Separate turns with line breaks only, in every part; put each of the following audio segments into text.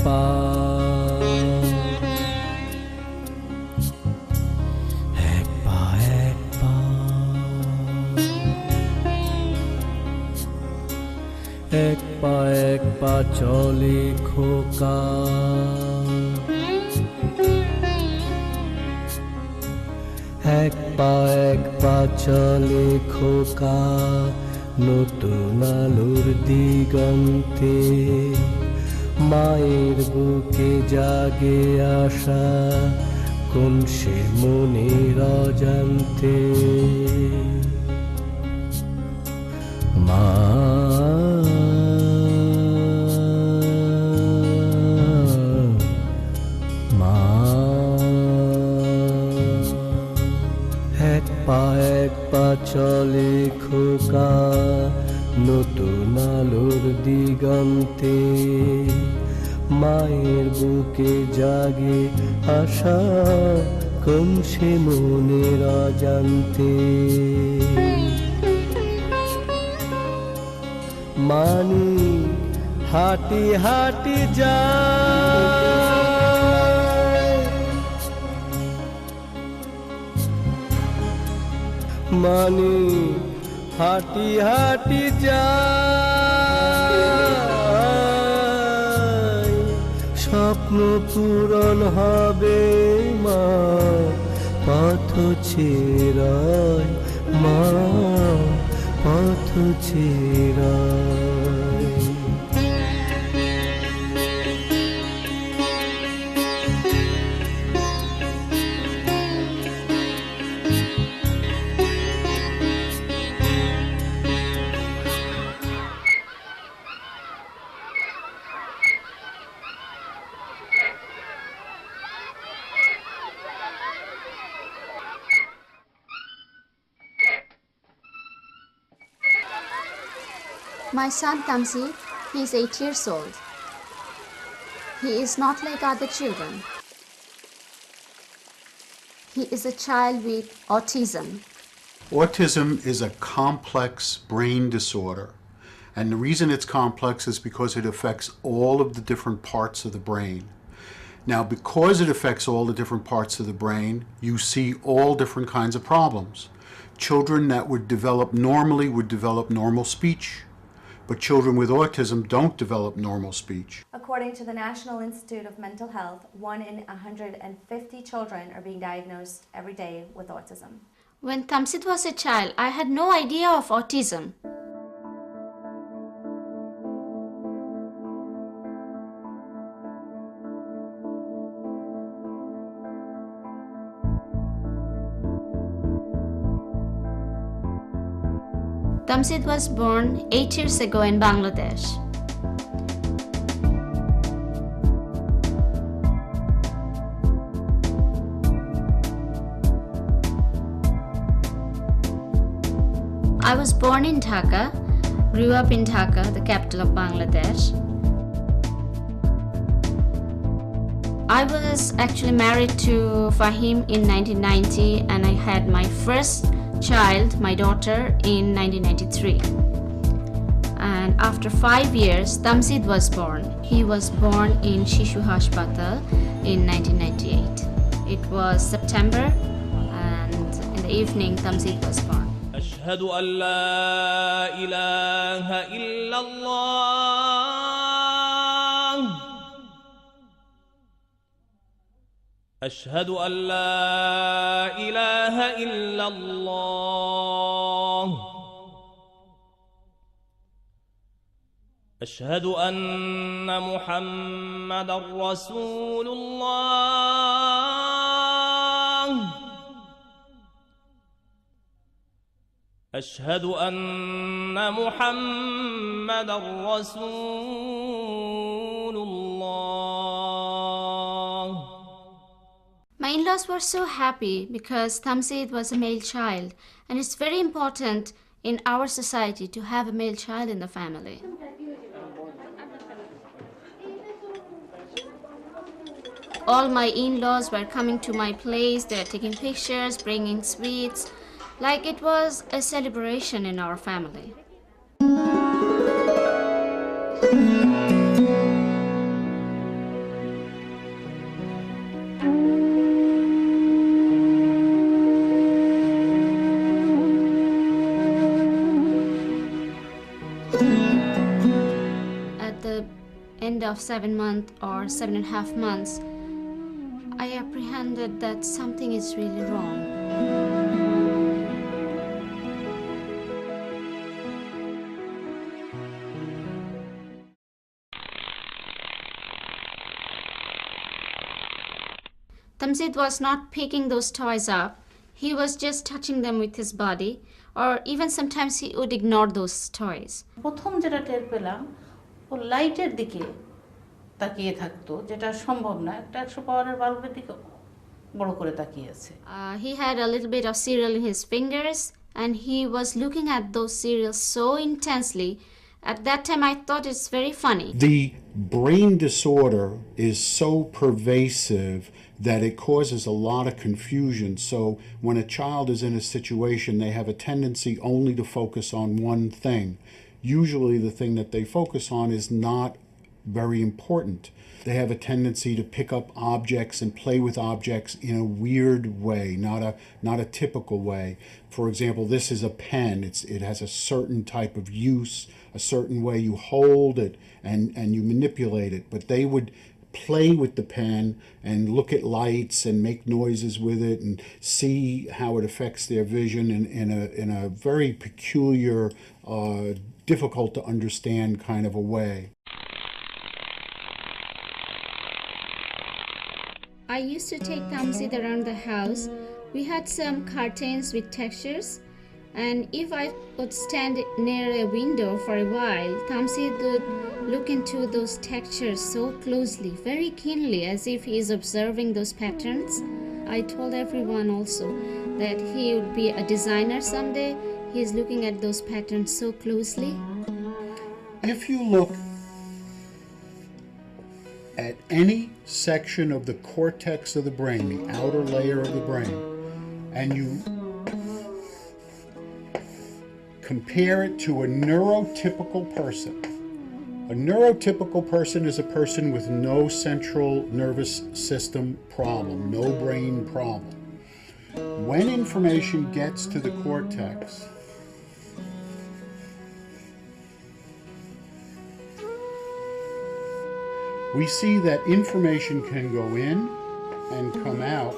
পা এক পা এক পা এক পা এক পা চলে খোকা এক পা চলে খোকা নতুন আলোর দিগন্তে মায়ের বুকে জাগে আশা কোন সে মনের অজান্তে মা এক পা চলে খোকা নতুন আলোর দিগন্তে মায়ের বুকে জাগে আশা কোন সে মনের অজান্তে মানি হাঁটি হাঁটি যায় মানি হাঁটি হাঁটি যায় স্বপ্ন পূরণ হবে মা পথ ছেড়ায় মা পথ ছেড়ায়
My son Tamsi, he is 8 years old. He is not like other children. He is a child with autism.
Autism is a complex brain disorder. And the reason it's complex is because it affects all of the different parts of the brain. Now, because it affects all the different parts of the brain, you see all different kinds of problems. Children that would develop normally would develop normal speech, but children with autism don't develop normal speech.
According to the National Institute of Mental Health, 1 in 150 children are being diagnosed every day with autism.
When Tamsit was a child, I had no idea of autism. Tamsit was born 8 years ago in Bangladesh. I was born in Dhaka, grew up in Dhaka, the capital of Bangladesh. I was actually married to Fahim in 1990 and I had my first child, my daughter, in 1993. And after 5 years, Tamsit was born. He was born in Shishu Hashpatal in 1998. It was September and in the evening Tamsit was born.
أشهد أن لا إله إلا الله أشهد أن لا إله إلا الله أشهد أن محمدا رسول الله أشهد أن محمدا رسول الله.
My in-laws were so happy because Tamsit was a male child, and it's very important in our society to have a male child in the family. All my in-laws were coming to my place, they were taking pictures, bringing sweets, like it was a celebration in our family. end of 7 months or 7.5 months, I apprehended that something is really wrong. Tamzid was not picking those toys up. He was just touching them with his body, or even sometimes he would ignore those toys.
প্রথম যেটা টের পেলাম ও লাইটের দিকে তাকিয়ে থাকতো, যেটা সম্ভব না, একটা 100 পাওয়ারের বাল্বের দিকে বড় করে তাকিয়ে আছে।
He had a little bit of cereal in his fingers and he was looking at those cereals so intensely. At that time I thought it's very funny.
The brain disorder is so pervasive that it causes a lot of confusion. So when a child is in a situation, they have a tendency only to focus on one thing. Usually the thing that they focus on is not very important. They have a tendency to pick up objects and play with objects in a weird way, not a typical way. For example, this is a pen. It has a certain type of use, a certain way you hold it and you manipulate it. But they would play with the pen and look at lights and make noises with it and see how it affects their vision in a very peculiar, difficult to understand kind of a way.
I used to take Tamzid around the house. We had some curtains with textures, and if I would stand near a window for a while, Tamzid would look into those textures so closely, very keenly, as if he is observing those patterns. I told everyone also that he would be a designer someday. He is looking at those patterns so closely.
If you look at any section of the cortex of the brain, the outer layer of the brain, and you compare it to a neurotypical person. A neurotypical person is a person with no central nervous system problem, no brain problem. When information gets to the cortex, we see that information can go in and come out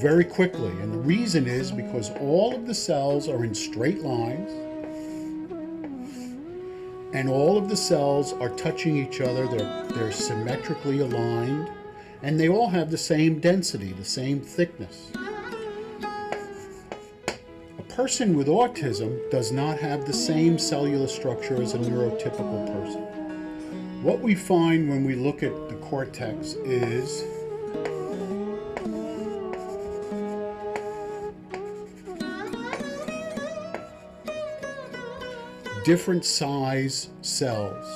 very quickly. And the reason is because all of the cells are in straight lines and all of the cells are touching each other. They're symmetrically aligned and they all have the same density, the same thickness. A person with autism does not have the same cellular structure as a neurotypical person. What we find when we look at the cortex is different size cells,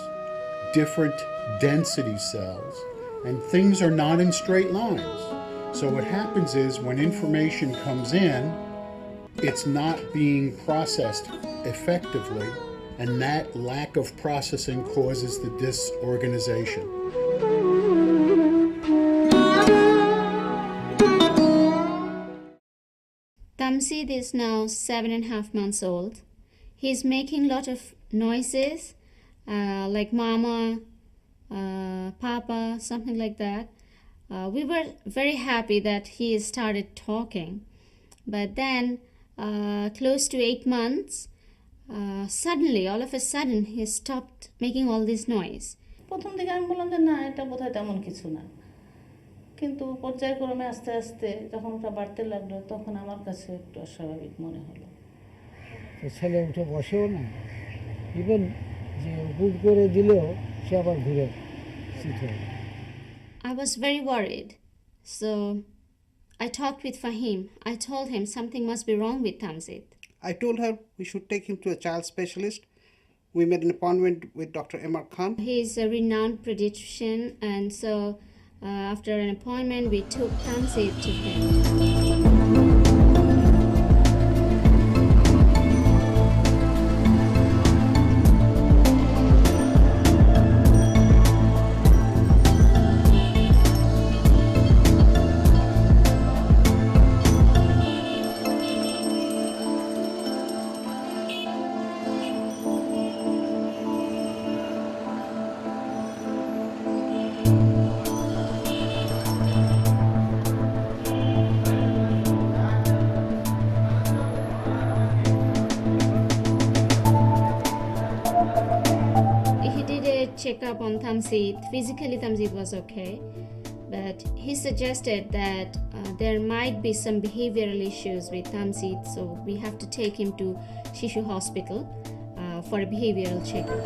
different density cells, and things are not in straight lines. So what happens is when information comes in, it's not being processed effectively, and that lack of processing causes the disorganization.
Tamzid is now 7.5 months old. He's making a lot of noises like mama, papa, something like that. We were very happy that he started talking. But then, close to 8 months, suddenly, all of a sudden, he stopped making all this noise.
প্রথম দিকে আমি বললাম যে না, এটা বোধহয় তেমন কিছু না, কিন্তু পর্যায়ক্রমে আস্তে আস্তে যখন ওটা বাড়তে লাগলো তখন আমার কাছে একটু অস্বাভাবিক মনে হলো।
ছেলে উঠে বসেও না, ইভেন যে হুট করে দিলেও সে আবার ঘুরে সিট হয়ে যায়।
I was very worried. So I talked with Fahim. I told him something must be wrong with Tamzid.
I told her we should take him to a child specialist. We made an appointment with Dr. Emar Khan.
He is a renowned pediatrician, and so after an appointment, we took Tamzid to him. checkup on Tamzid. Physically, Tamzid was okay, but he suggested that there might be some behavioral issues with Tamzid, so we have to take him to Shishu Hospital for a behavioral checkup.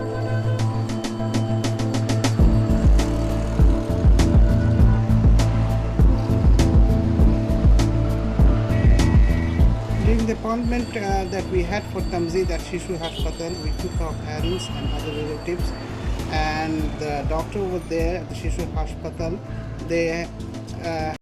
During the appointment that we had for Tamzid at Shishu Hospital, we took our parents and other relatives, and the doctor over there at the Shishu Hospital, they